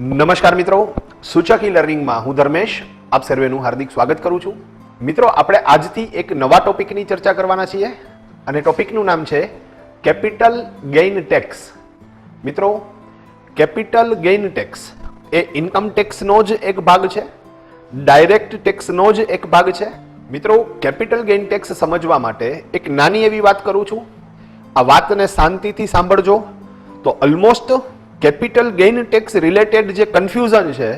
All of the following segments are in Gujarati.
નમસ્કાર મિત્રો, સૂચક લર્નિંગમાં હું ધર્મેશ આપ સર્વેનું હાર્દિક સ્વાગત કરું છું. મિત્રો, આપણે આજથી એક નવા ટોપિકની ચર્ચા કરવાના છીએ અને ટોપિકનું નામ છે કેપિટલ ગેઇન ટેક્સ. મિત્રો, કેપિટલ ગેઇન ટેક્સ એ ઇન્કમ ટેક્સનો જ એક ભાગ છે, ડાયરેક્ટ ટેક્સનો જ એક ભાગ છે. મિત્રો, કેપિટલ ગેઇન ટેક્સ સમજવા માટે એક નાની એવી વાત કરું છું. આ વાતને શાંતિથી સાંભળજો તો almost capital gain tax related જે કન્ફ્યુઝન છે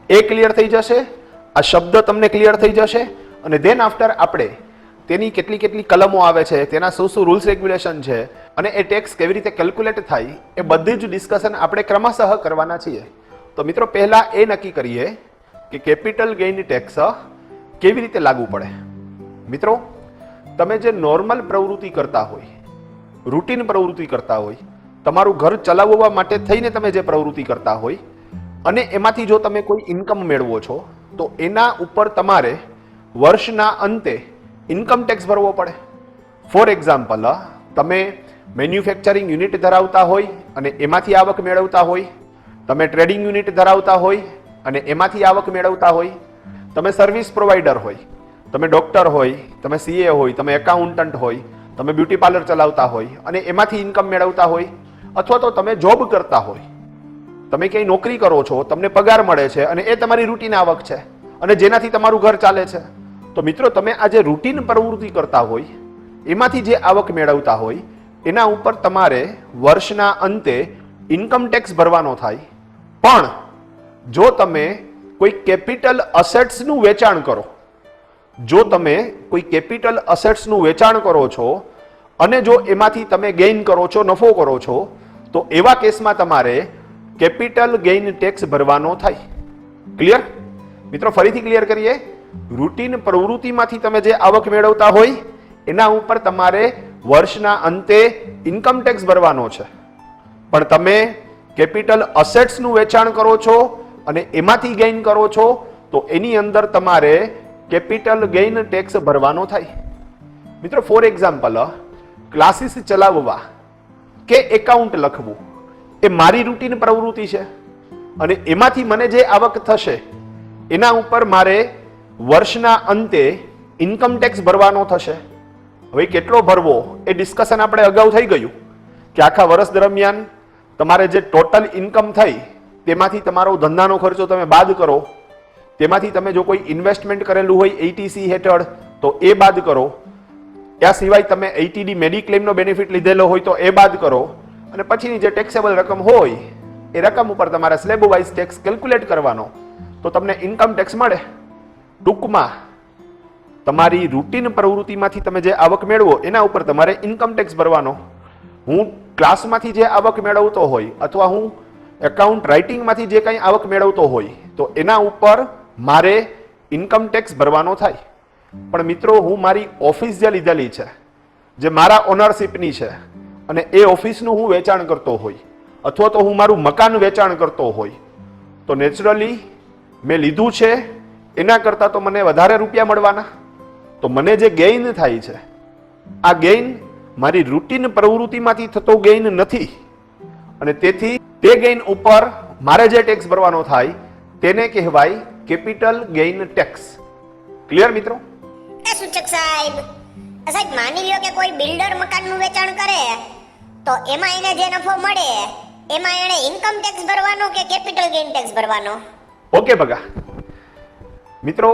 એ ક્લિયર થઈ જશે. આ શબ્દ તમને ક્લિયર થઈ જશે અને દેન આફ્ટર આપણે તેની કેટલી કલમો આવે છે, તેના શું રૂલ્સ રેગ્યુલેશન છે અને એ ટેક્સ કેવી રીતે કેલ્ક્યુલેટ થાય એ બધી જ ડિસ્કશન આપણે ક્રમશઃ કરવાના છીએ. તો મિત્રો, પહેલા એ નક્કી કરીએ કે કેપિટલ ગેઇન ટેક્સ કેવી રીતે લાગુ પડે. મિત્રો, તમે જે નોર્મલ પ્રવૃત્તિ કરતા હોય, રૂટીન પ્રવૃત્તિ કરતા હોય, તમારું ઘર ચલાવવા માટે થઈને તમે જે પ્રવૃત્તિ કરતા હોય અને એમાંથી જો તમે કોઈ ઇન્કમ મેળવો છો તો એના ઉપર તમારે વર્ષના અંતે ઇન્કમ ટેક્સ ભરવો પડે. ફોર એક્ઝામ્પલ, તમે મેન્યુફેક્ચરિંગ યુનિટ ધરાવતા હોય અને એમાંથી આવક મેળવતા હોય, તમે ટ્રેડિંગ યુનિટ ધરાવતા હોય અને એમાંથી આવક મેળવતા હોય, તમે સર્વિસ પ્રોવાઈડર હોય, તમે ડોક્ટર હોય, તમે સીએ હોય, તમે એકાઉન્ટન્ટ હોય, તમે બ્યુટી પાર્લર ચલાવતા હોય અને એમાંથી ઇન્કમ મેળવતા હોય, અથવા તો તમે જોબ કરતા હોય, તમે ક્યાંય નોકરી કરો છો, તમને પગાર મળે છે અને એ તમારી રૂટીન આવક છે અને જેનાથી તમારું ઘર ચાલે છે. તો મિત્રો, તમે આ જે રૂટીન પ્રવૃત્તિ કરતા હોય એમાંથી જે આવક મેળવતા હોય એના ઉપર તમારે વર્ષના અંતે ઇન્કમ ટેક્સ ભરવાનો થાય. પણ જો તમે કોઈ કેપિટલ અસેટ્સનું વેચાણ કરો, જો તમે કોઈ કેપિટલ અસેટ્સનું વેચાણ કરો છો અને જો એમાંથી તમે ગેઇન કરો છો, નફો કરો છો, તો એવા કેસમાં તમારે કેપિટલ ગેઇન ટેક્સ ભરવાનો થાય. ક્લિયર? મિત્રો, ફરીથી ક્લિયર કરીએ. રૂટીન પ્રવૃત્તિમાંથી તમે જે આવક મેળવતા હોય એના ઉપર તમારે વર્ષના અંતે ઇન્કમ ટેક્સ ભરવાનો છે. પણ તમે કેપિટલ અસેટ્સનું વેચાણ કરો છો અને એમાંથી ગેઇન કરો છો તો એની અંદર તમારે કેપિટલ ગેઇન ટેક્સ ભરવાનો થાય. મિત્રો, ફોર એક્ઝામ્પલ, ક્લાસીસ ચલાવવા કે એકાઉન્ટ લખવું એ મારી રૂટીન પ્રવૃત્તિ છે અને એમાંથી મને જે આવક થશે એના ઉપર મારે વર્ષના અંતે ઇન્કમ ટેક્સ ભરવાનો થશે. હવે કેટલો ભરવો એ ડિસ્કશન આપણે અગાઉ થઈ ગયું કે આખા વર્ષ દરમિયાન તમારે જે ટોટલ ઇન્કમ થઈ તેમાંથી તમારો ધંધાનો ખર્ચો તમે બાદ કરો, તેમાંથી તમે જો કોઈ ઇન્વેસ્ટમેન્ટ કરેલું હોય એટીસી હેઠળ તો એ બાદ કરો, ત્યાં સિવાય તમે એટીડી મેડિક્લેમનો બેનિફિટ લીધેલો હોય તો એ બાદ કરો અને પછીની જે ટેક્સેબલ રકમ હોય એ રકમ ઉપર તમારે સ્લેબ વાઇઝ ટેક્સ કેલ્ક્યુલેટ કરવાનો તો તમને ઇન્કમ ટેક્સ મળે. ટૂંકમાં તમારી રૂટીન પ્રવૃત્તિમાંથી તમે જે આવક મેળવો એના ઉપર તમારે ઇન્કમ ટેક્સ ભરવાનો. હું ક્લાસમાંથી જે આવક મેળવતો હોય અથવા હું એકાઉન્ટ રાઇટિંગમાંથી જે કંઈ આવક મેળવતો હોય તો એના ઉપર મારે ઇન્કમ ટેક્સ ભરવાનો થાય. પણ મિત્રો, હું મારી ઓફિસ જે લીધેલી છે, જે મારા ઓનરશિપની છે અને એ ઓફિસનું હું વેચાણ કરતો હોય અથવા તો હું મારું મકાન વેચાણ કરતો હોય તો નેચરલી મેં લીધું છે એના કરતાં તો મને વધારે રૂપિયા મળવાના. તો મને જે ગેઇન થાય છે આ ગેઇન મારી રૂટીન પ્રવૃત્તિમાંથી થતો ગેઇન નથી અને તેથી તે ગેઇન ઉપર મારે જે ટેક્સ ભરવાનો થાય તેને કહેવાય કેપિટલ ગેઇન ટેક્સ. ક્લિયર મિત્રો? સૂચક સાહેબ, માની લ્યો કે કોઈ બિલ્ડર મકાનનું વેચાણ કરે તો એમાં એને જે નફો મળે એમાં એને ઇન્કમ ટેક્સ ભરવાનો કે કેપિટલ ગેઇન ટેક્સ ભરવાનો? ઓકે ભગા. મિત્રો,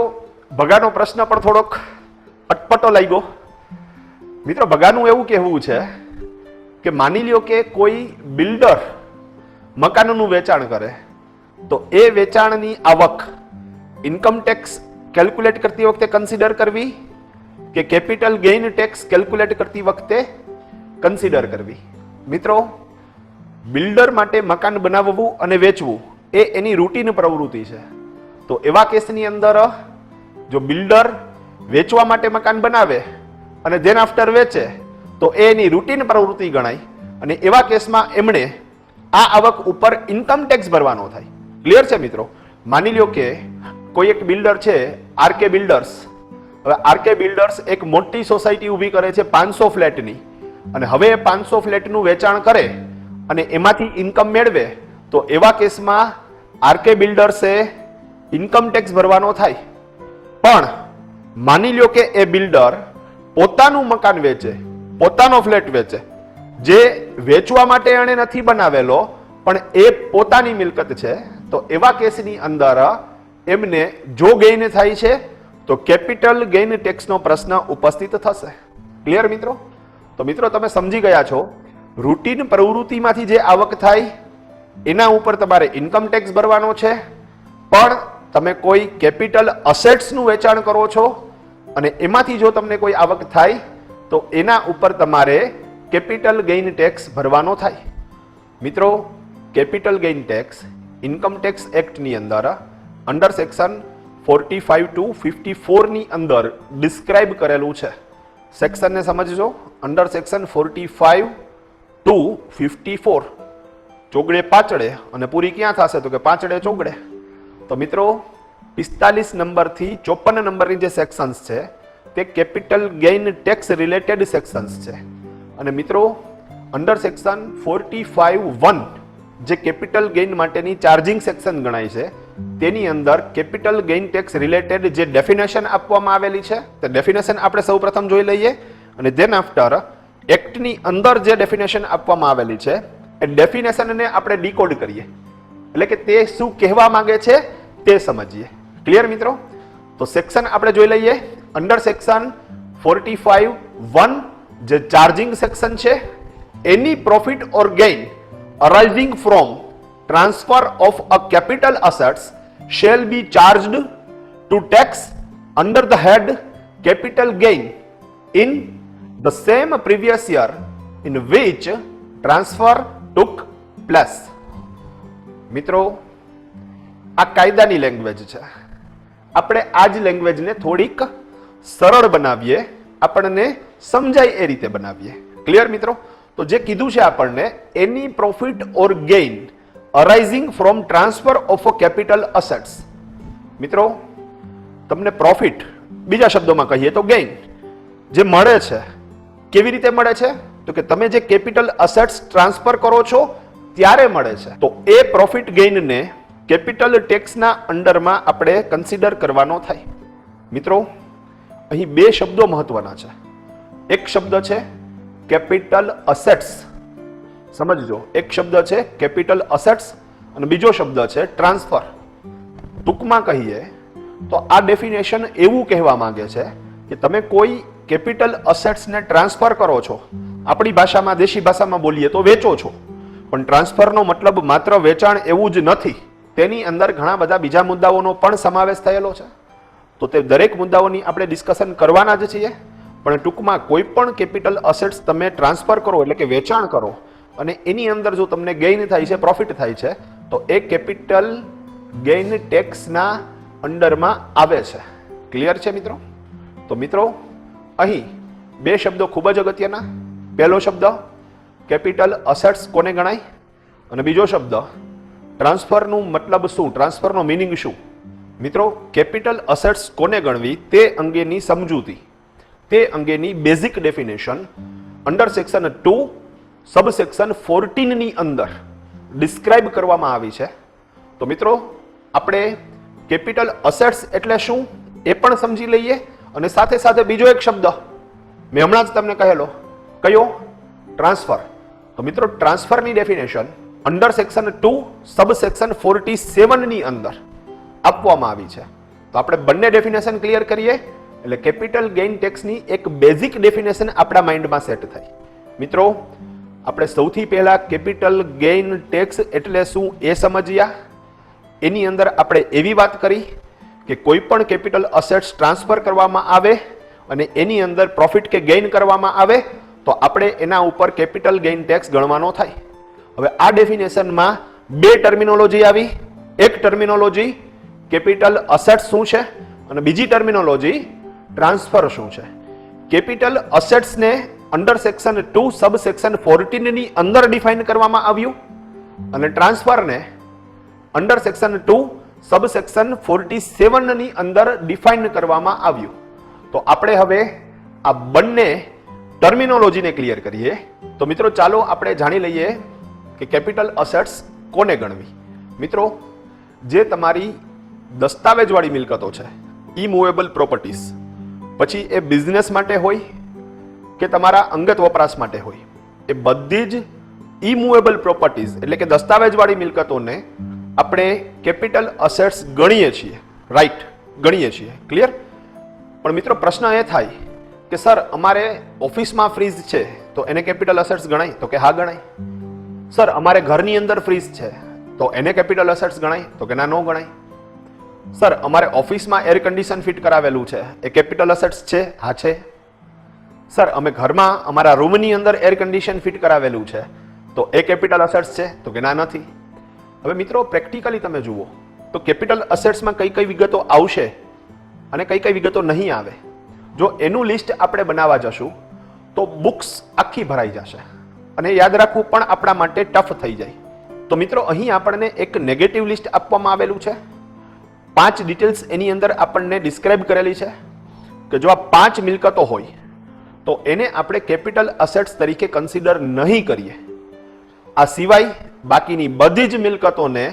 ભગાનો પ્રશ્ન પણ થોડોક અટપટો લાગ્યો. મિત્રો, ભગાનું એવું કહેવું છે કે માની લ્યો કે કોઈ બિલ્ડર મકાનનું વેચાણ કરે તો એ વેચાણની આવક ઇન્કમ ટેક્સ કેલ્ક્યુલેટ કરતી વખતે કન્સિડર કરવી કે કેપિટલ ગેઇન ટેક્સ કેલ્ક્યુલેટ કરતી વખતે કન્સિડર કરવી? મિત્રો, બિલ્ડર માટે મકાન બનાવવું અને વેચવું એ એની રૂટીન પ્રવૃત્તિ છે. તો એવા કેસની અંદર જો બિલ્ડર વેચવા માટે મકાન બનાવે અને ધેન આફ્ટર વેચે તો એ એની રૂટીન પ્રવૃત્તિ ગણાય અને એવા કેસમાં એમણે આ આવક ઉપર ઇન્કમ ટેક્સ ભરવાનો થાય. ક્લિયર છે મિત્રો? માની લ્યો કે કોઈ એક બિલ્ડર છે, આરકે બિલ્ડર્સ. હવે આરકે બિલ્ડર્સ એક મોટી સોસાયટી ઊભી કરે છે 500 ફ્લેટની અને હવે એ 500 ફ્લેટનું વેચાણ કરે અને એમાંથી ઇન્કમ મેળવે તો એવા કેસમાં આરકે બિલ્ડર્સે ઇન્કમ ટેક્સ ભરવાનો થાય, પણ માની લ્યો કે એ બિલ્ડર પોતાનું મકાન વેચે, પોતાનો ફ્લેટ વેચે, જે વેચવા માટે એણે નથી બનાવેલો પણ એ પોતાની મિલકત છે, તો એવા કેસની અંદર એમને જો ગેઇન થાય છે તો કેપિટલ ગેઇન ટેક્સનો પ્રશ્ન ઉપસ્થિત થશે. ક્લિયર મિત્રો? તો મિત્રો તમે સમજી ગયા છો, રૂટીન પ્રવૃત્તિમાંથી જે આવક થાય એના ઉપર તમારે ઇન્કમ ટેક્સ ભરવાનો છે, પણ તમે કોઈ કેપિટલ અસેટ્સનું વેચાણ કરો છો અને એમાંથી જો તમને કોઈ આવક થાય તો એના ઉપર તમારે કેપિટલ ગેઇન ટેક્સ ભરવાનો થાય. મિત્રો capital gain tax income tax એક્ટની અંદર અંડર સેક્શન 45 to 54 ની અંદર ડિસ્ક્રાઇબ કરેલું છે. સેક્શનને સમજજો. અંડર સેક્શન 45 to 54 ચોગડે પાચડે અને પૂરી ક્યાં થશે તો કે પાંચડે ચોગડે. તો મિત્રો 45 નંબરથી 54 નંબરની જે સેક્શન્સ છે તે capital gain tax related sections છે. અને મિત્રો અંડર સેક્શન 45(1) જે કેપિટલ ગેઇન માટેની ચાર્જિંગ સેક્શન ગણાય છે તેની અંદર કેપિટલ ગેઇન ટેક્સ રિલેટેડ જે ડેફિનેશન આપવામાં આવેલી છે તે ડેફિનેશન આપણે સૌપ્રથમ જોઈ લઈએ અને ધેન આફ્ટર એક્ટની અંદર જે ડેફિનેશન આપવામાં આવેલી છે એ ડેફિનેશનને આપણે ડીકોડ કરીએ, એટલે કે તે શું કહેવા માંગે છે તે સમજીએ. ક્લિયર મિત્રો? તો સેક્શન આપણે જોઈ લઈએ. અંડર સેક્શન 45(1) જે ચાર્જિંગ સેક્શન છે, any profit or gain arising from transfer of a capital assets shall be charged to tax under the head capital gain in the same previous year in which transfer took place. મિત્રો આ કાયદાની લેંગ્વેજ છે, આપણે આ જ લેંગ્વેજને થોડીક સરળ બનાવીએ, આપણને સમજાય એ રીતે બનાવીએ. ક્લિયર મિત્રો? તો જે કીધું છે આપણને any profit or gain arising from transfer of a capital assets. મિત્રો તમને પ્રોફિટ, બીજા શબ્દોમાં કહીએ તો ગેઇન, જે મળે છે કેવી રીતે મળે છે તો કે તમે જે કેપિટલ અસેટ્સ ટ્રાન્સફર કરો છો ત્યારે મળે છે. તો એ પ્રોફિટ ગેઇનને કેપિટલ ટેક્સના અંડરમાં આપણે કન્સિડર કરવાનો થાય. મિત્રો અહીં બે શબ્દો મહત્વના છે. એક શબ્દ છે કેપિટલ અસેટ્સ, સમજજો. એક શબ્દ છે કેપિટલ અસેટ્સ અને બીજો શબ્દ છે ટ્રાન્સફર. ટૂંકમાં કહીએ તો આ ડેફિનેશન એવું કહેવા માંગે છે કે તમે કોઈ કેપિટલ અસેટ્સને ટ્રાન્સફર કરો છો, આપણી ભાષામાં દેશી ભાષામાં બોલીએ તો વેચો છો, પણ ટ્રાન્સફરનો મતલબ માત્ર વેચાણ એવું જ નથી, તેની અંદર ઘણા બધા બીજા મુદ્દાઓનો પણ સમાવેશ થયેલો છે. તો તે દરેક મુદ્દાઓની આપણે ડિસ્કશન કરવાના જ છીએ. પણ ટૂંકમાં કોઈ પણ કેપિટલ અસેટ્સ તમે ટ્રાન્સફર કરો એટલે કે વેચાણ કરો અને એની અંદર જો તમને ગેઇન થાય છે, પ્રોફિટ થાય છે, તો એ કેપિટલ ગેઇન ટેક્સના અંડરમાં આવે છે. ક્લિયર છે મિત્રો? તો મિત્રો અહીં બે શબ્દો ખૂબ જ અગત્યના. પહેલો શબ્દ કેપિટલ અસેટ્સ કોને ગણાય અને બીજો શબ્દ ટ્રાન્સફરનું મતલબ શું, ટ્રાન્સફરનો મિનિંગ શું. મિત્રો કેપિટલ અસેટ્સ કોને ગણવી તે અંગેની સમજૂતી, તે અંગેની basic definition under section 2 subsection 14 ની અંદર ડિસ્ક્રાઇબ કરવામાં આવી છે. તો મિત્રો આપણે કેપિટલ અસેટ્સ એટલે શું એ પણ સમજી લઈએ અને સાથે સાથે બીજો એક શબ્દ મેં હમણાં જ તમને કહેલો, કયો? ટ્રાન્સફર. તો મિત્રો ટ્રાન્સફરની ડેફિનેશન અંડર સેક્શન 2 સબસેક્શન 47 ની અંદર આપવામાં આવી છે. તો આપણે બંને ડેફિનેશન ક્લિયર કરીએ એટલે કેપિટલ ગેઇન ટેક્સની એક બેઝિક ડેફિનેશન આપણા માઇન્ડમાં સેટ થાય. મિત્રો આપણે સૌથી પહેલા કેપિટલ ગેઇન ટેક્સ એટલે શું એ સમજ્યા. એની અંદર આપણે એવી વાત કરી કે કોઈ પણ કેપિટલ અસેટ્સ ટ્રાન્સફર કરવામાં આવે અને એની અંદર પ્રોફિટ કે ગેઇન કરવામાં આવે તો આપણે એના ઉપર કેપિટલ ગેઇન ટેક્સ ગણવાનો થાય. હવે આ ડેફિનેશનમાં બે ટર્મિનોલોજી આવી. એક ટર્મિનોલોજી કેપિટલ અસેટ્સ શું છે અને બીજી ટર્મિનોલોજી ટ્રાન્સફર શું છે. કેપિટલ અસેટ્સને અંડર સેક્શન 2 સબસેક્શન 14 ની અંદર ડિફાઇન કરવામાં આવ્યું અને ટ્રાન્સફરને અંડર સેક્શન 2 સબસેક્શન 47 ની અંદર ડિફાઇન કરવામાં આવ્યું. તો આપણે હવે આ બંને ટર્મિનોલોજીને ક્લિયર કરીએ. તો મિત્રો ચાલો આપણે જાણી લઈએ કે કેપિટલ અસેટ્સ કોને ગણવી. મિત્રો જે તમારી દસ્તાવેજવાળી મિલકતો છે, ઇમૂવેબલ પ્રોપર્ટીઝ, પછી એ બિઝનેસ માટે હોય કે તમારા અંગત વપરાશ માટે હોય, એ બધી જ ઇમૂવેબલ પ્રોપર્ટીઝ એટલે કે દસ્તાવેજવાળી મિલકતોને આપણે કેપિટલ અસેટ્સ ગણીએ છીએ. રાઈટ, ગણીએ છીએ. ક્લિયર? પણ મિત્રો પ્રશ્ન એ થાય કે સર અમારે ઓફિસમાં ફ્રીજ છે તો એને કેપિટલ અસેટ્સ ગણાય? તો કે હા ગણાય. સર અમારે ઘરની અંદર ફ્રીજ છે તો એને કેપિટલ અસેટ્સ ગણાય? તો કે ના, ન ગણાય. સર અમારે ઓફિસમાં એર કન્ડિશન ફિટ કરાવેલું છે, એ કેપિટલ અસેટ્સ છે? હા છે. સર અમે ઘરમાં અમારા રૂમની અંદર એર કન્ડિશન ફિટ કરાવેલું છે તો એ કેપિટલ અસેટ્સ છે? તો કે ના, નથી. હવે મિત્રો પ્રેક્ટિકલી તમે જુઓ તો કેપિટલ અસેટ્સમાં કઈ કઈ વિગતો આવશે અને કઈ કઈ વિગતો નહીં આવે. જો એનું લિસ્ટ આપણે બનાવવા જશું તો બુક્સ આખી ભરાઈ જશે અને યાદ રાખવું પણ આપણા માટે ટફ થઈ જાય. તો મિત્રો અહીં આપણને એક નેગેટિવ લિસ્ટ આપવામાં આવેલું છે. 5 ડિટેલ્સ એની અંદર આપણને ડિસ્ક્રાઇબ કરેલી છે કે જો આ 5 મિલકતો હોય તો એને આપણે કેપિટલ અસેટ્સ તરીકે કન્સિડર નહીં કરીએ. આ સિવાય બાકીની બધી જ મિલકતોને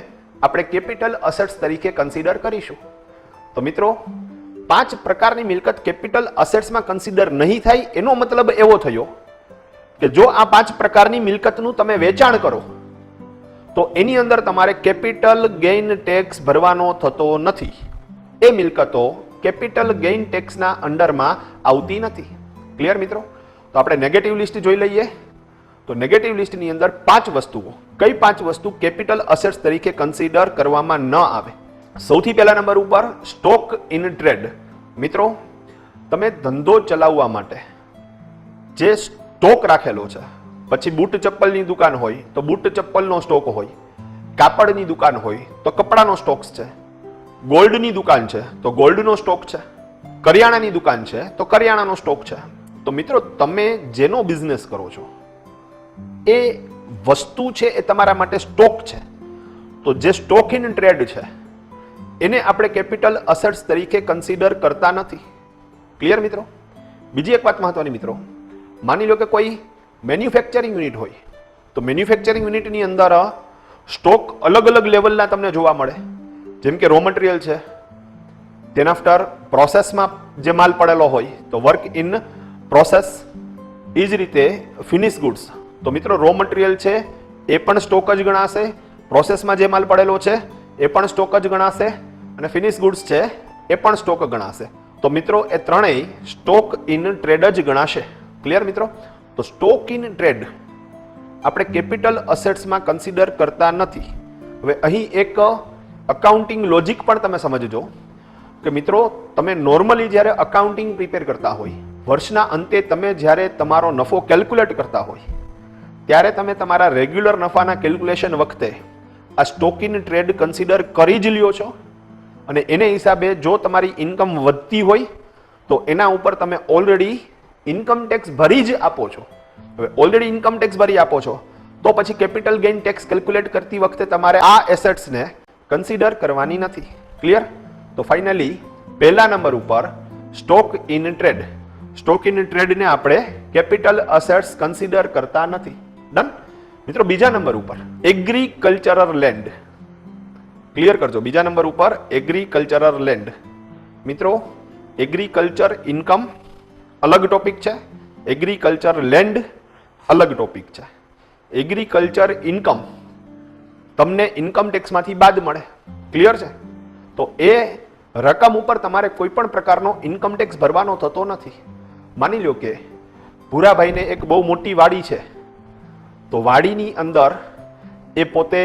આપણે કેપિટલ અસેટ્સ તરીકે કન્સિડર કરીશું. તો મિત્રો 5 પ્રકારની મિલકત કેપિટલ અસેટ્સમાં કન્સિડર નહીં થાય એનો મતલબ એવો થયો કે જો આ 5 પ્રકારની મિલકતનું તમે વેચાણ કરો તો એની અંદર તમારે કેપિટલ ગેઇન ટેક્સ ભરવાનો થતો નથી. એ મિલકતો કેપિટલ ગેઇન ટેક્સના અંડરમાં આવતી નથી. ક્લિયર મિત્રો? તો આપણે નેગેટિવ લિસ્ટ જોઈ લઈએ. તો નેગેટિવ લિસ્ટની અંદર 5 વસ્તુઓ, કઈ 5 વસ્તુ કેપિટલ અસેટ્સ તરીકે કન્સિડર કરવામાં ન આવે? સૌથી પહેલા નંબર ઉપર સ્ટોક ઇન ટ્રેડ. મિત્રો તમે ધંધો ચલાવવા માટે જે સ્ટોક રાખેલો છે, પછી બૂટ ચપ્પલની દુકાન હોય તો બૂટ ચપ્પલનો સ્ટોક હોય, કાપડની દુકાન હોય તો કપડાનો સ્ટોક છે, ગોલ્ડની દુકાન છે તો ગોલ્ડનો સ્ટોક છે, કરિયાણાની દુકાન છે તો કરિયાણાનો સ્ટોક છે. તો મિત્રો તમે જેનો બિઝનેસ કરો છો એ વસ્તુ છે એ તમારા માટે સ્ટોક છે. તો જે સ્ટોક ઇન ટ્રેડ છે એને આપણે કેપિટલ અસેટ્સ તરીકે કન્સિડર કરતા નથી. ક્લિયર મિત્રો? બીજી એક વાત મહત્વની મિત્રો, માની લો કે કોઈ મેન્યુફેક્ચરિંગ યુનિટ હોય તો મેન્યુફેક્ચરિંગ યુનિટની અંદર સ્ટોક અલગ અલગ લેવલના તમને જોવા મળે. જેમ કે રો મટીરિયલ છે, તેના આફ્ટર પ્રોસેસમાં જે માલ પડેલો હોય તો વર્ક ઇન પ્રોસેસ, એ જ રીતે ફિનિશ ગુડ્સ. તો મિત્રો રો મટીરિયલ છે એ પણ સ્ટોક જ ગણાશે, પ્રોસેસમાં જે માલ પડેલો છે એ પણ સ્ટોક જ ગણાશે અને ફિનિશ ગુડ્સ છે એ પણ સ્ટોક ગણાશે. તો મિત્રો એ ત્રણેય સ્ટોક ઇન ટ્રેડ જ ગણાશે. ક્લિયર મિત્રો? તો સ્ટોક ઇન ટ્રેડ આપણે કેપિટલ અસેટ્સમાં કન્સિડર કરતા નથી. હવે અહીં એક અકાઉન્ટિંગ લોજિક પણ તમે સમજજો કે મિત્રો તમે નોર્મલી જ્યારે અકાઉન્ટિંગ પ્રિપેર કરતા હોય, વર્ષના અંતે તમે જ્યારે તમારો નફો કેલ્ક્યુલેટ કરતા હોય ત્યારે તમે તમારા રેગ્યુલર નફાના કેલ્ક્યુલેશન વખતે આ સ્ટોક ઇન ટ્રેડ કન્સિડર કરી જ લ્યો છો અને એને હિસાબે જો તમારી ઇન્કમ વધતી હોય તો એના ઉપર તમે ઓલરેડી ઇન્કમ ટેક્સ ભરી જ આપો છો. હવે ઓલરેડી ઇન્કમ ટેક્સ ભરી આપો છો તો પછી કેપિટલ ગેઇન ટેક્સ કેલ્ક્યુલેટ કરતી વખતે તમારે આ એસેટ્સને કન્સિડર કરવાની નથી. ક્લિયર? તો ફાઇનલી પહેલા નંબર ઉપર stock in trade. Stock in ટ્રેડને આપણે કેપિટલ અસેટ્સ કન્સિડર કરતા નથી. ડન મિત્રો? બીજા નંબર ઉપર એગ્રીકલ્ચરલ લેન્ડ. ક્લિયર કરજો. બીજા નંબર ઉપર એગ્રીકલ્ચરલ લેન્ડ. મિત્રો એગ્રીકલ્ચર ઇન્કમ અલગ ટોપિક છે, એગ્રીકલ્ચર લેન્ડ અલગ ટોપિક છે. એગ્રીકલ્ચર ઇન્કમ તમને ઇન્કમ ટેક્સમાંથી બાદ મળે. ક્લિયર છે? તો એ રકમ ઉપર તમારે કોઈ પણ પ્રકારનો ઇન્કમ ટેક્સ ભરવાનો થતો નથી. માની લો કે ભૂરાભાઈને એક બહુ મોટી વાડી છે તો વાડીની અંદર એ પોતે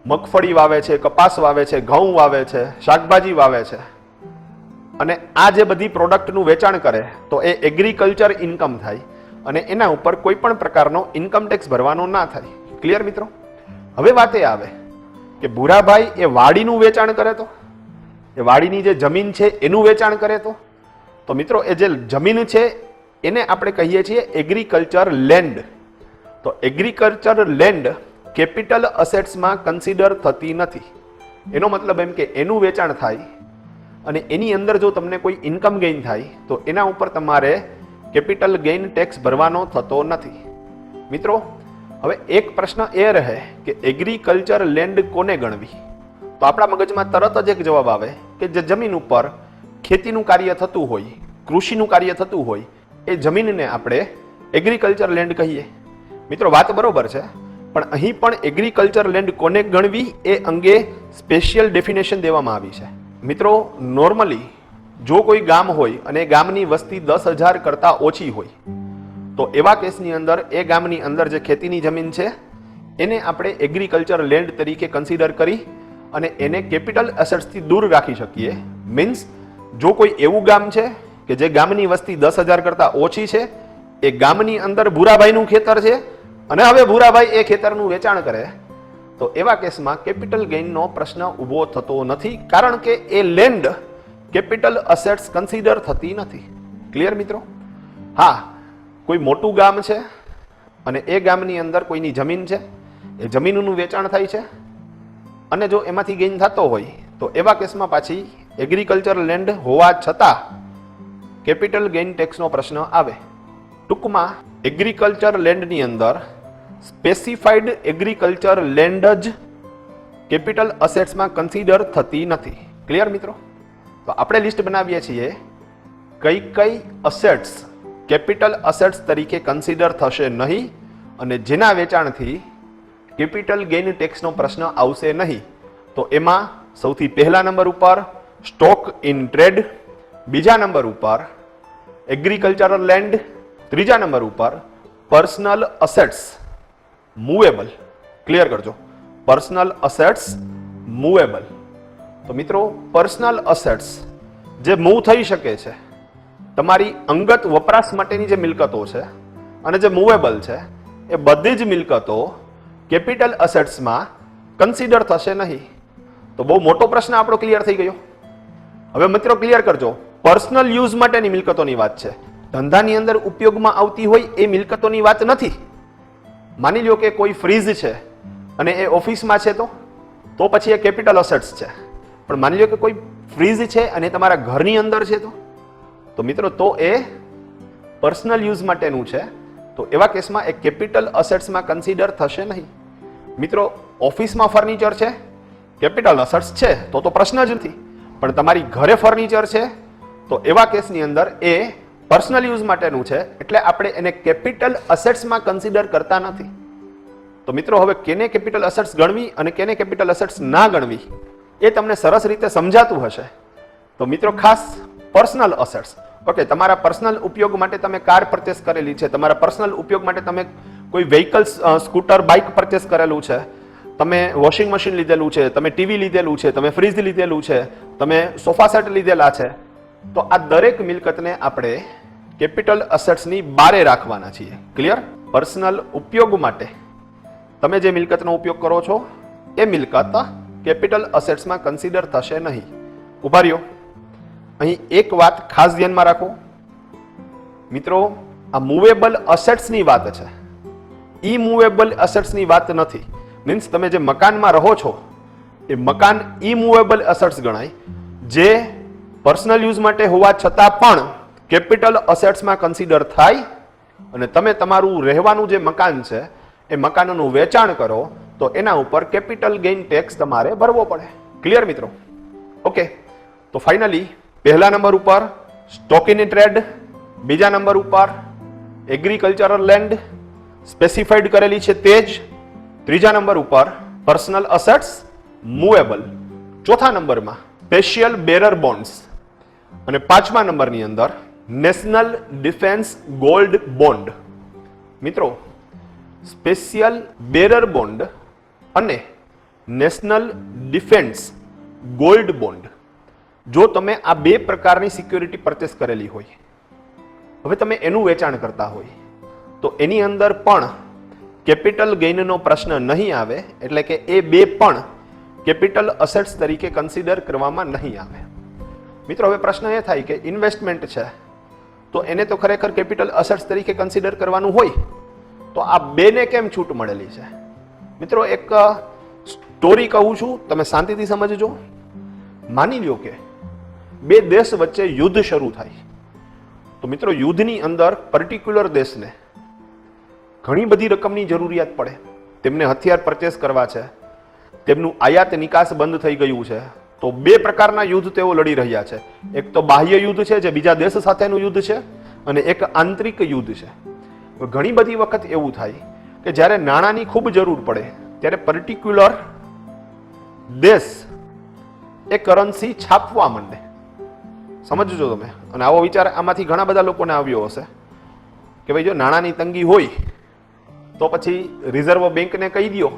મગફળી વાવે છે, કપાસ વાવે છે, ઘઉં વાવે છે, શાકભાજી વાવે છે અને આ જે બધી પ્રોડક્ટનું વેચાણ કરે તો એ એગ્રીકલ્ચર ઇન્કમ થાય અને એના ઉપર કોઈ પણ પ્રકારનો ઇન્કમ ટેક્સ ભરવાનો ના થાય. ક્લિયર મિત્રો? હવે વાત એ આવે કે ભૂરાભાઈ એ વાડીનું વેચાણ કરે તો, એ વાડીની જે જમીન છે એનું વેચાણ કરે તો મિત્રો એ જે જમીન છે એને આપણે કહીએ છીએ એગ્રીકલ્ચર લેન્ડ. તો એગ્રીકલ્ચર લેન્ડ કેપિટલ અસેટ્સમાં કન્સિડર થતી નથી. એનો મતલબ એમ કે એનું વેચાણ થાય અને એની અંદર જો તમને કોઈ ઇન્કમ ગેઇન થાય તો એના ઉપર તમારે કેપિટલ ગેઇન ટેક્સ ભરવાનો થતો નથી. મિત્રો હવે એક પ્રશ્ન એ રહે કે એગ્રીકલ્ચર લેન્ડ કોને ગણવી? તો આપણા મગજમાં તરત જ એક જવાબ આવે કે જે જમીન ઉપર ખેતીનું કાર્ય થતું હોય, કૃષિનું કાર્ય થતું હોય, એ જમીનને આપણે એગ્રીકલ્ચર લેન્ડ કહીએ. મિત્રો વાત બરોબર છે, પણ અહીં પણ એગ્રીકલ્ચર લેન્ડ કોને ગણવી એ અંગે સ્પેશિયલ ડેફિનેશન દેવામાં આવી છે. મિત્રો નોર્મલી જો કોઈ ગામ હોય અને ગામની વસ્તી 10,000 કરતાં ઓછી હોય તો એવા કેસની અંદર એ ગામની અંદર જે ખેતીની જમીન છે એને આપણે એગ્રીકલ્ચર લેન્ડ તરીકે કન્સિડર કરી અને એને કેપિટલ એસેટ્સથી દૂર રાખી શકીએ. મીન્સ જો કોઈ એવું ગામ છે કે જે ગામની વસ્તી 10,000 કરતાં ઓછી છે, એ ગામની અંદર ભૂરાભાઈનું ખેતર છે અને હવે ભૂરાભાઈ એ ખેતરનું વેચાણ કરે, તો એવા કેસમાં કેપિટલ ગેઇનનો પ્રશ્ન ઊભો થતો નથી, કારણ કે એ લેન્ડ કેપિટલ અસેટ્સ કન્સિડર થતી નથી. ક્લિયર મિત્રો? હા, કોઈ મોટું ગામ છે અને એ ગામની અંદર કોઈની જમીન છે, એ જમીનનું વેચાણ થાય છે અને જો એમાંથી ગેઇન થતો હોય તો એવા કેસમાં પાછી એગ્રીકલ્ચર લેન્ડ હોવા છતાં કેપિટલ ગેઇન ટેક્સનો પ્રશ્ન આવે. ટૂંકમાં એગ્રીકલ્ચર લેન્ડની અંદર સ્પેસિફાઈડ એગ્રીકલ્ચર લેન્ડ જ કેપિટલ અસેટ્સમાં કન્સિડર થતી નથી. ક્લિયર મિત્રો? તો આપણે લિસ્ટ બનાવીએ છીએ કઈ કઈ અસેટ્સ કેપિટલ અસેટ્સ તરીકે કન્સિડર થશે નહીં અને જેના વેચાણથી કેપિટલ ગેઇન ટેક્સનો પ્રશ્ન આવશે નહીં. તો એમાં સૌથી પહેલા નંબર ઉપર સ્ટોક ઇન ટ્રેડ, બીજા નંબર ઉપર એગ્રીકલ્ચરલ લેન્ડ, ત્રીજા નંબર ઉપર પર્સનલ અસેટ્સ મૂવેબલ. ક્લિયર કરજો, પર્સનલ અસેટ્સ મૂવેબલ. તો મિત્રો પર્સનલ અસેટ્સ જે મૂવ થઈ શકે છે, તમારી અંગત વપરાશ માટેની જે મિલકતો છે અને જે મૂવેબલ છે, એ બધી જ મિલકતો કેપિટલ અસેટ્સમાં કન્સિડર થશે નહીં. તો બહુ મોટો પ્રશ્ન આપણો ક્લિયર થઈ ગયો. હવે મિત્રો ક્લિયર કરજો, પર્સનલ યુઝ માટેની મિલકતોની વાત છે, ધંધાની અંદર ઉપયોગમાં આવતી હોય એ મિલકતોની વાત નથી. માની લો કે કોઈ ફ્રીજ છે અને એ ઓફિસમાં છે તો પછી એ કેપિટલ અસેટ્સ છે. પણ માની લો કે કોઈ ફ્રીજ છે અને તમારા ઘરની અંદર છે તો મિત્રો તો એ પર્સનલ યુઝ માટેનું છે, તો એવા કેસમાં એ કેપિટલ અસેટ્સમાં કન્સિડર થશે નહીં. મિત્રો ઓફિસમાં ફર્નિચર છે, કેપિટલ અસેટ્સ છે તો પ્રશ્ન જ નથી, પણ તમારી ઘરે ફર્નિચર છે તો એવા કેસની અંદર એ પર્સનલ યુઝ માટેનું છે, એટલે આપણે એને કેપિટલ અસેટ્સમાં કન્સિડર કરતા નથી. તો મિત્રો હવે કેને કેપિટલ અસેટ્સ ગણવી અને કેને કેપિટલ અસેટ્સ ના ગણવી એ તમને સરસ રીતે સમજાતું હશે. તો મિત્રો ખાસ પર્સનલ અસેટ્સ, ઓકે, તમારા પર્સનલ ઉપયોગ માટે તમે કાર પરચેસ કરેલી છે, તમારા પર્સનલ ઉપયોગ માટે તમે કોઈ વ્હીકલ્સ, સ્કૂટર, બાઇક પરચેસ કરેલું છે, તમે વોશિંગ મશીન લીધેલું છે, તમે ટીવી લીધેલું છે, તમે ફ્રીજ લીધેલું છે, તમે સોફા સેટ લીધેલા છે, તો આ દરેક મિલકતને આપણે કેપિટલ અસેટ્સની બારે રાખવાના છીએ. ક્લિયર? પર્સનલ ઉપયોગ માટે તમે જે મિલકતનો ઉપયોગ કરો છો એ મિલકત કેપિટલ અસેટ્સમાં કન્સિડર થશે નહીં. ઉભા રહ્યો, અહીં એક વાત ખાસ ધ્યાનમાં રાખો મિત્રો, આ મૂવેબલ અસેટ્સની વાત છે, ઇમૂવેબલ અસેટ્સની વાત નથી. મીન્સ તમે જે મકાનમાં રહો છો એ મકાન ઇમૂવેબલ અસેટ્સ ગણાય, જે પર્સનલ યુઝ માટે હોવા છતાં પણ કેપિટલ અસેટ્સમાં કન્સિડર થાય અને તમે તમારું રહેવાનું જે મકાન છે એ મકાનનું વેચાણ કરો તો એના ઉપર કેપિટલ ગેઇન ટેક્સ તમારે ભરવો પડે. ક્લિયર મિત્રો? ઓકે, તો ફાઇનલી પહેલા નંબર ઉપર સ્ટોક ઇન ટ્રેડ, બીજા નંબર ઉપર એગ્રીકલ્ચરલ લેન્ડ સ્પેસિફાઈડ કરેલી છે તે જ, ત્રીજા નંબર ઉપર પર્સનલ અસેટ્સ મૂવેબલ, ચોથા નંબરમાં સ્પેશિયલ બેરર બોન્ડ્સ અને પાંચમા નંબરની અંદર નેશનલ ડિફેન્સ ગોલ્ડ બોન્ડ. મિત્રો સ્પેશિયલ બેરર બોન્ડ અને નેશનલ ડિફેન્સ ગોલ્ડ બોન્ડ, જો તમે આ બે પ્રકારની સિક્યોરિટી પરચેસ કરેલી હોય, હવે તમે એનું વેચાણ કરતા હોય તો એની અંદર પણ કેપિટલ ગેઇનનો પ્રશ્ન નહીં આવે, એટલે કે એ બે પણ કેપિટલ અસેટ્સ તરીકે કન્સિડર કરવામાં નહીં આવે. મિત્રો હવે પ્રશ્ન એ થાય કે ઇન્વેસ્ટમેન્ટ છે તો એને તો ખરેખર કેપિટલ અસેટ્સ તરીકે કન્સિડર કરવાનું હોય, તો આ બેને કેમ છૂટ મળેલી છે? મિત્રો એક સ્ટોરી કહું છું, તમે શાંતિથી સમજજો. માની લો કે બે દેશ વચ્ચે યુદ્ધ શરૂ થાય, તો મિત્રો યુદ્ધની અંદર પર્ટિક્યુલર દેશને ઘણી બધી રકમની જરૂરિયાત પડે, તેમને હથિયાર પરચેસ કરવા છે, તેમનું આયાત નિકાસ બંધ થઈ ગયું છે. તો બે પ્રકારના યુદ્ધ તેઓ લડી રહ્યા છે. એક તો બાહ્ય યુદ્ધ છે, જે બીજા દેશ સાથેનું યુદ્ધ છે, અને એક આંતરિક યુદ્ધ છે. ઘણી બધી વખત એવું થાય કે જ્યારે નાણાંની ખૂબ જરૂર પડે ત્યારે પર્ટિક્યુલર દેશ એ કરન્સી છાપવા માંડે. સમજજો તમે. અને આવો વિચાર આમાંથી ઘણા બધા લોકોને આવ્યો હશે કે ભાઈ જો નાણાંની તંગી હોય તો પછી રિઝર્વ બેંકને કહી દો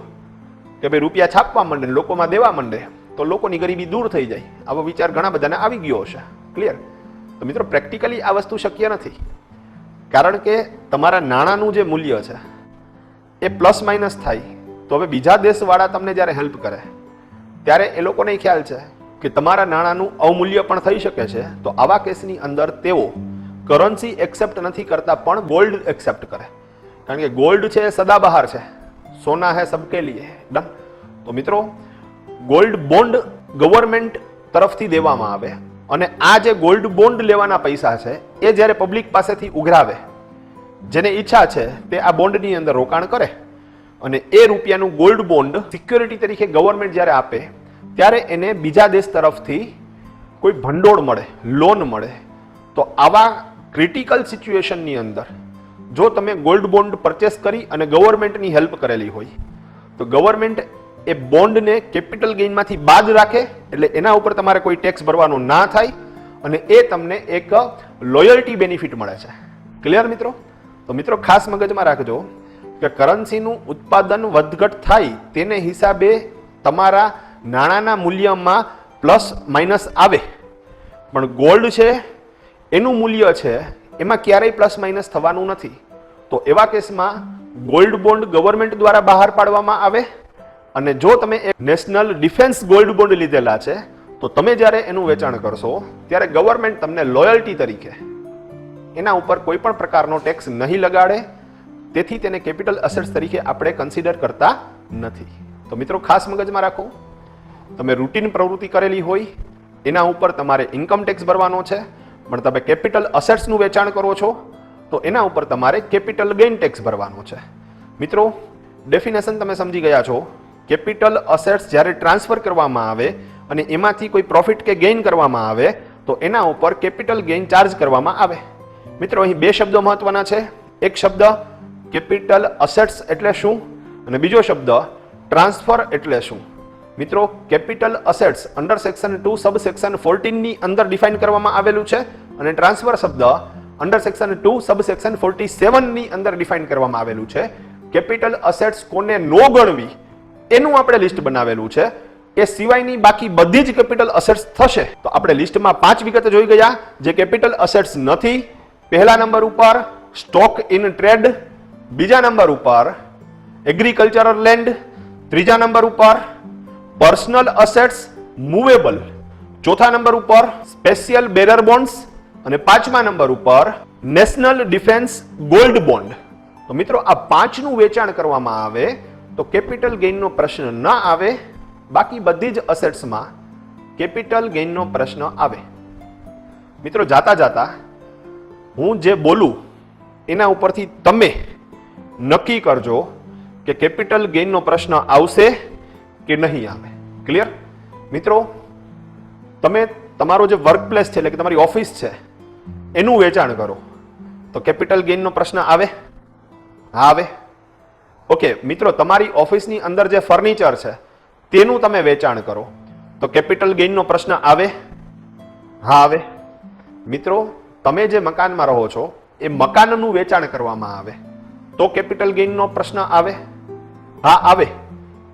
કે ભાઈ રૂપિયા છાપવા માંડે, લોકોમાં દેવા માંડે, તો લોકોની ગરીબી દૂર થઈ જાય. આવો વિચાર ઘણા બધાને આવી ગયો હશે. ક્લિયર? તો મિત્રો, પ્રેક્ટિકલી આ વસ્તુ શક્ય નથી. કારણ કે તમારા નાણાંનું જે મૂલ્ય છે એ પ્લસ માઇનસ થાય તો હવે બીજા દેશવાળા તમને જ્યારે હેલ્પ કરે ત્યારે એ લોકોને ખ્યાલ છે કે તમારા નાણાંનું અવમૂલ્ય પણ થઈ શકે છે. તો આવા કેસની અંદર તેઓ કરન્સી એક્સેપ્ટ નથી કરતા, પણ ગોલ્ડ એક્સેપ્ટ કરે. કારણ કે ગોલ્ડ છે એ સદાબહાર છે. સોના હે સબકે લીએ. ડન. તો મિત્રો, ગોલ્ડ બોન્ડ ગવર્મેન્ટ તરફથી દેવામાં આવે, અને આ જે ગોલ્ડ બોન્ડ લેવાના પૈસા છે એ જ્યારે પબ્લિક પાસેથી ઉઘરાવે, જેને ઈચ્છા છે તે આ બોન્ડની અંદર રોકાણ કરે, અને એ રૂપિયાનું ગોલ્ડ બોન્ડ સિક્યોરિટી તરીકે ગવર્મેન્ટ જ્યારે આપે ત્યારે એને બીજા દેશ તરફથી કોઈ ભંડોળ મળે, લોન મળે. તો આવા ક્રિટિકલ સિચ્યુએશનની અંદર જો તમે ગોલ્ડ બોન્ડ પરચેસ કરી અને ગવર્મેન્ટની હેલ્પ કરેલી હોય તો ગવર્મેન્ટ એ બોન્ડને કેપિટલ ગેઇનમાંથી બાદ રાખે, એટલે એના ઉપર તમારે કોઈ ટેક્સ ભરવાનો ના થાય, અને એ તમને એક લોયલ્ટી બેનિફિટ મળે છે. ક્લિયર મિત્રો? તો મિત્રો, ખાસ મગજમાં રાખજો કે કરન્સીનું ઉત્પાદન વધઘટ થાય તેને હિસાબે તમારા નાણાંના મૂલ્યમાં પ્લસ માઇનસ આવે, પણ ગોલ્ડ છે એનું મૂલ્ય છે એમાં ક્યારેય પ્લસ માઇનસ થવાનું નથી. તો એવા કેસમાં ગોલ્ડ બોન્ડ ગવર્મેન્ટ દ્વારા બહાર પાડવામાં આવે, અને જો તમે એક નેશનલ ડિફેન્સ ગોલ્ડ બોન્ડ લીધેલા છે તો તમે જ્યારે એનું વેચાણ કરશો ત્યારે ગવર્મેન્ટ તમને લોયલ્ટી તરીકે એના ઉપર કોઈ પણ પ્રકારનો ટેક્સ નહીં લગાડે. તેથી તેને કેપિટલ અસેટ્સ તરીકે આપણે કન્સિડર કરતા નથી. તો મિત્રો, ખાસ મગજમાં રાખો, તમે રૂટીન પ્રવૃત્તિ કરેલી હોય એના ઉપર તમારે ઇન્કમ ટેક્સ ભરવાનો છે, પણ તમે કેપિટલ અસેટ્સનું વેચાણ કરો છો તો એના ઉપર તમારે કેપિટલ ગેઇન ટેક્સ ભરવાનો છે. મિત્રો, ડેફિનેશન તમે સમજી ગયા છો. કેપિટલ અસેટ્સ જ્યારે ટ્રાન્સફર કરવામાં આવે અને એમાંથી કોઈ પ્રોફિટ કે ગેઇન કરવામાં આવે તો એના ઉપર કેપિટલ ગેઇન ચાર્જ કરવામાં આવે. મિત્રો, અહીં બે શબ્દો મહત્વના છે. એક શબ્દ કેપિટલ અસેટ્સ એટલે શું, અને બીજો શબ્દ ટ્રાન્સફર એટલે શું. મિત્રો, કેપિટલ અસેટ્સ અંડર સેક્શન 2 સબ સેક્શન 14 ની અંદર ડિફાઇન કરવામાં આવેલું છે, અને ટ્રાન્સફર શબ્દ અંડર સેક્શન 2 સબ સેક્શન 47 ની અંદર ડિફાઇન કરવામાં આવેલું છે. કેપિટલ અસેટ્સ કોને નો ગણવી એનું આપણે લિસ્ટ બનાવેલું છે. એ સિવાયની બાકી બધી જ કેપિટલ અસેટ્સ થશે. તો આપણે લિસ્ટમાં 5 વિગત જોઈ ગયા જે કેપિટલ અસેટ્સ નથી. પહેલા નંબર ઉપર સ્ટોક ઇન ટ્રેડ, બીજા નંબર ઉપર એગ્રીકલ્ચરલ લેન્ડ, ત્રીજા નંબર ઉપર પર્સનલ અસેટ્સ મૂવેબલ, ચોથા નંબર ઉપર સ્પેશિયલ બેરર બોન્ડ્સ, અને પાંચમા નંબર ઉપર નેશનલ ડિફેન્સ ગોલ્ડ બોન્ડ. તો મિત્રો, આ પાંચનું વેચાણ કરવામાં આવે તો કેપિટલ ગેઇનનો પ્રશ્ન ન આવે. બાકી બધી જ અસેટ્સમાં કેપિટલ ગેઇનનો પ્રશ્ન આવે. મિત્રો, જાતા જાતા હું જે બોલું એના ઉપરથી તમે નક્કી કરજો કે કેપિટલ ગેઇનનો પ્રશ્ન આવશે કે નહીં આવે. ક્લિયર? મિત્રો, તમે તમારો જે વર્ક પ્લેસ છે એટલે કે તમારી ઓફિસ છે એનું વેચાણ કરો તો કેપિટલ ગેઇનનો પ્રશ્ન આવે? હા, આવે. ઓકે મિત્રો, તમારી ઓફિસની અંદર જે ફર્નિચર છે તેનું તમે વેચાણ કરો તો કેપિટલ ગેઇનનો પ્રશ્ન આવે? હા, આવે. મિત્રો, તમે જે મકાનમાં રહો છો એ મકાનનું વેચાણ કરવામાં આવે તો કેપિટલ ગેઇનનો પ્રશ્ન આવે? હા, આવે.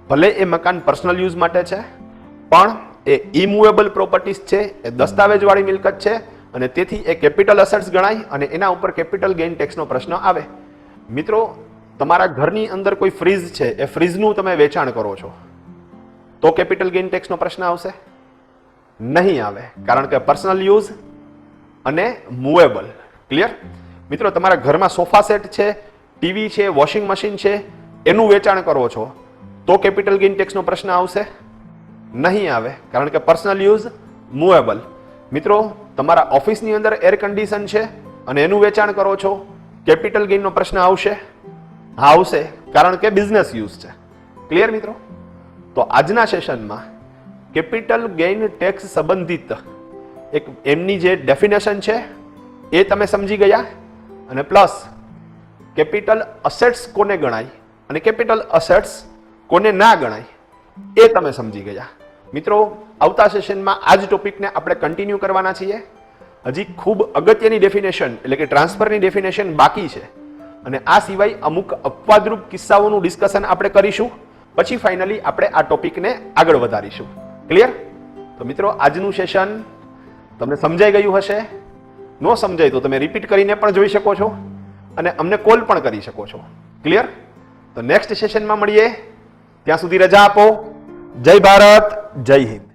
ભલે એ મકાન પર્સનલ યુઝ માટે છે, પણ એ ઇમૂવેબલ પ્રોપર્ટીઝ છે, એ દસ્તાવેજવાળી મિલકત છે, અને તેથી એ કેપિટલ અસેટ્સ ગણાય, અને એના ઉપર કેપિટલ ગેઇન ટેક્સનો પ્રશ્ન આવે. મિત્રો, તમારા ઘરની અંદર કોઈ ફ્રીજ છે, એ ફ્રીજનું તમે વેચાણ કરો છો તો કેપિટલ ગેઇન ટેક્સનો પ્રશ્ન આવશે? નહીં આવે, કારણ કે પર્સનલ યુઝ અને મૂવેબલ. ક્લિયર? મિત્રો, તમારા ઘરમાં સોફા સેટ છે, ટીવી છે, વોશિંગ મશીન છે, એનું વેચાણ કરો છો તો કેપિટલ ગેઇન ટેક્સનો પ્રશ્ન આવશે? નહીં આવે, કારણ કે પર્સનલ યુઝ, મૂવેબલ. મિત્રો, તમારા ઓફિસની અંદર એર કન્ડિશન છે અને એનું વેચાણ કરો છો, કેપિટલ ગેઇનનો પ્રશ્ન આવશે? હા, આવશે, કારણ કે બિઝનેસ યુઝ છે. ક્લિયર મિત્રો? તો આજના સેશનમાં કેપિટલ ગેઇન ટેક્સ સંબંધિત એક એમની જે ડેફિનેશન છે એ તમે સમજી ગયા, અને પ્લસ કેપિટલ અસેટ્સ કોને ગણાય અને કેપિટલ અસેટ્સ કોને ના ગણાય એ તમે સમજી ગયા. મિત્રો, આવતા સેશનમાં આ જ ટોપિકને આપણે કન્ટિન્યુ કરવાના છીએ. હજી ખૂબ અગત્યની ડેફિનેશન એટલે કે ટ્રાન્સફરની ડેફિનેશન બાકી છે, અને આ સિવાય અમુક અપવાદરૂપ કિસ્સાઓનું ડિસ્કશન આપણે કરીશું. પછી ફાઇનલી આપણે આ ટોપિકને આગળ વધારીશું. ક્લિયર? તો મિત્રો, આજનું સેશન તમને સમજાઈ ગયું હશે. ન સમજાય તો તમે રિપીટ કરીને પણ જોઈ શકો છો અને અમને કોલ પણ કરી શકો છો. ક્લિયર? તો નેક્સ્ટ સેશનમાં મળીએ. ત્યાં સુધી રજા આપો. જય ભારત, જય હિન્દ.